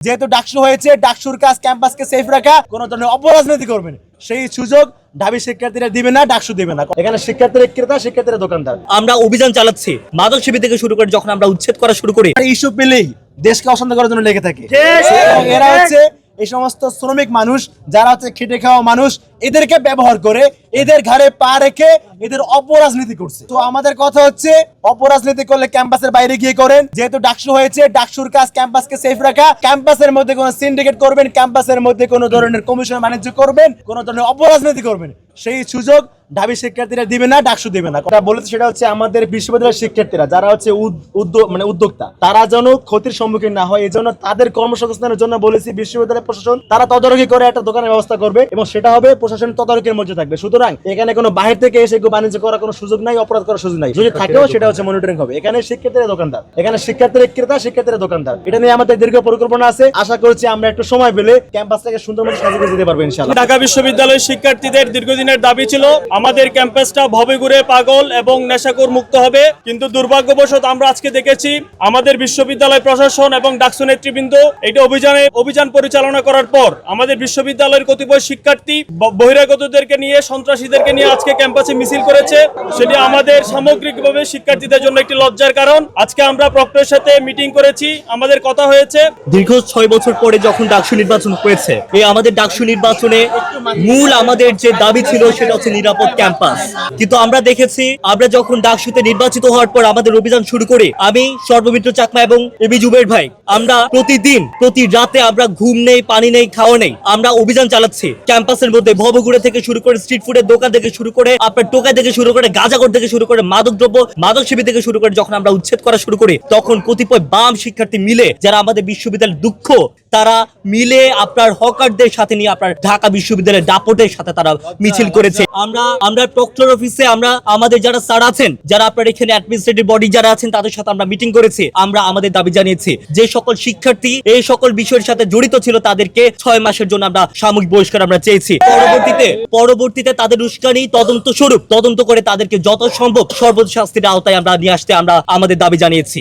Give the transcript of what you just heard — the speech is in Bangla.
যেহেতু ডাকসু হয়েছে, ডাকসুর কাজ ক্যাম্পাসকে সেফ রাখা, কোনো ধরনের অপরাজনীতি করবেন সেই সুযোগ ঢাবি শিক্ষার্থীরা দিবে না, ডাকসু দিবে না। এখানে শিক্ষার্থীরা ক্রেতা, শিক্ষার্থীরা দোকানদার। আমরা অভিযান চালাচ্ছি মাদক সেবী থেকে শুরু করে যখন আমরা উচ্ছেদ করা শুরু করি, ইস্যু পেলেই দেশকে অশান্ত করার জন্য লেগে থাকে। এবং এরা হচ্ছে এই সমস্ত শ্রমিক মানুষ, যারা হচ্ছে খেটে খাওয়া মানুষ, এদেরকে ব্যবহার করে এদের ঘাড়ে পা রেখে এদের অপরাজনীতি করছে। তো আমাদের কথা হচ্ছে, অপরাজনীতি করলে ক্যাম্পাসের বাইরে গিয়ে করেন। যেহেতু ডাকসু হয়েছে, ডাকসুর কাজ ক্যাম্পাসকে সেফ রাখা। ক্যাম্পাসের মধ্যে কোনো সিন্ডিকেট করবেন, ক্যাম্পাসের মধ্যে কোনো ধরনের কমিশন বাণিজ্য করবেন, কোনো ধরনের অপরাজনীতি করবেন সেই সুযোগ ঢাবি শিক্ষার্থীরা দিবে না, ডাকসু দিবে না। কথা বলেছে সেটা হচ্ছে আমাদের বিশ্ববিদ্যালয়ের শিক্ষার্থীরা যারা হচ্ছে উদ্যোক্তা, তারা যেন ক্ষতির সম্মুখীন না হয়, এই জন্য তাদের কর্মসংস্থানের জন্য বলেছি বিশ্ববিদ্যালয় প্রশাসন তারা তদারকি করে একটা দোকানের ব্যবস্থা করবে এবং সেটা হবে প্রশাসন তদারকির মধ্যে থাকবে। সুতরাং এখানে কোনো বাহির থেকে এসে বাণিজ্য করার কোনো সুযোগ নাই, অপরাধ করার সুযোগ নাই। যদি থাকেও সেটা হচ্ছে মনিটরিং হবে। এখানে শিক্ষার্থীরা দোকানদার, এখানে শিক্ষার্থীরা ক্রেতা, শিক্ষার্থীরা দোকানদার। এটা নিয়ে আমাদের দীর্ঘ পরিকল্পনা আছে। আশা করছি আমরা একটু সময় পেলে ক্যাম্পাসটাকে সুন্দর মতো সাজিয়ে দিতে পারবো ইনশাআল্লাহ। ঢাকা বিশ্ববিদ্যালয়ের শিক্ষার্থীদের দীর্ঘদিনের দাবি ছিল আমাদের ক্যাম্পাসটা ভবে ঘুরে পাগল এবং নেশাখোর মুক্ত হবে, কিন্তু দুর্ভাগ্যবশত আমরা আজকে দেখেছি আমাদের বিশ্ববিদ্যালয় প্রশাসন এবং ডাকসু নেতৃবৃন্দ এটা অভিযান পরিচালনা করার পর আমাদের বিশ্ববিদ্যালয়ের কতিপয় শিক্ষার্থী বহিরাগতদেরকে নিয়ে, সন্ত্রাসীদেরকে নিয়ে আজকে ক্যাম্পাসে মিছিল করেছে। সেটি আমাদের সামগ্রিকভাবে শিক্ষার্থীদের জন্য একটি লজ্জার কারণ। আজকে আমরা প্রক্টরের সাথে মিটিং করেছি, আমাদের কথা হয়েছে দীর্ঘ 6 বছর পরে যখন ডাকসু নির্বাচন হয়েছে, এই আমাদের ডাকসু নির্বাচনে মূল আমাদের যে দাবি ছিল সেটা হচ্ছে নিরাপদ ক্যাম্পাস। কিন্তু আমরা দেখেছি আমরা যখন ডাকসুতে নির্বাচিত হওয়ার পর আমাদের অভিযান শুরু করি, আমি সর্বমিত্র চাকমা এবং এবি জুবের ভাই, আমরা প্রতিদিন প্রতি রাতে আমরা ঘুম নেই, পানি নেই, খাওয়া নেই, আমরা অভিযান চালাচ্ছি ক্যাম্পাসের মধ্যে। ভবঘুরে থেকে শুরু করে স্ট্রিট ফুডের দোকান থেকে শুরু করে আপনার টোকা থেকে শুরু করে গাঁজাখোর থেকে শুরু করে মাদক দ্রব্য মাদক সেবী থেকে শুরু করে যখন আমরা উচ্ছেদ করা শুরু করি, তখন কতিপয় বাম শিক্ষার্থী মিলে, যারা আমাদের বিশ্ববিদ্যালয়ের দুঃখ, তারা মিলে আপনার হকারদের সাথে নিয়ে আপনার ঢাকা বিশ্ববিদ্যালয়ের দাপটের সাথে তারা মিছিল করেছে। আমরা প্রক্টর অফিসে আমরা আমাদের যারা স্যার আছেন, যারা আপনার এখানে অ্যাডমিনিস্ট্রেটিভ বডি যারা আছেন, তাদের সাথে আমরা মিটিং করেছি। আমরা আমাদের দাবি জানিয়েছি যে সকল শিক্ষার্থী এই সকল বিষয়ের সাথে জড়িত ছিল তাদেরকে 6 মাসের জন্য আমরা সাময়িক বহিষ্কার আমরা চেয়েছি। পরবর্তীতে তাদের উস্কানি তদন্ত করে তাদেরকে যত সম্ভব সর্বোচ্চ শাস্তির আওতায় আমরা নিয়ে আসতে আমরা আমাদের দাবি জানিয়েছি।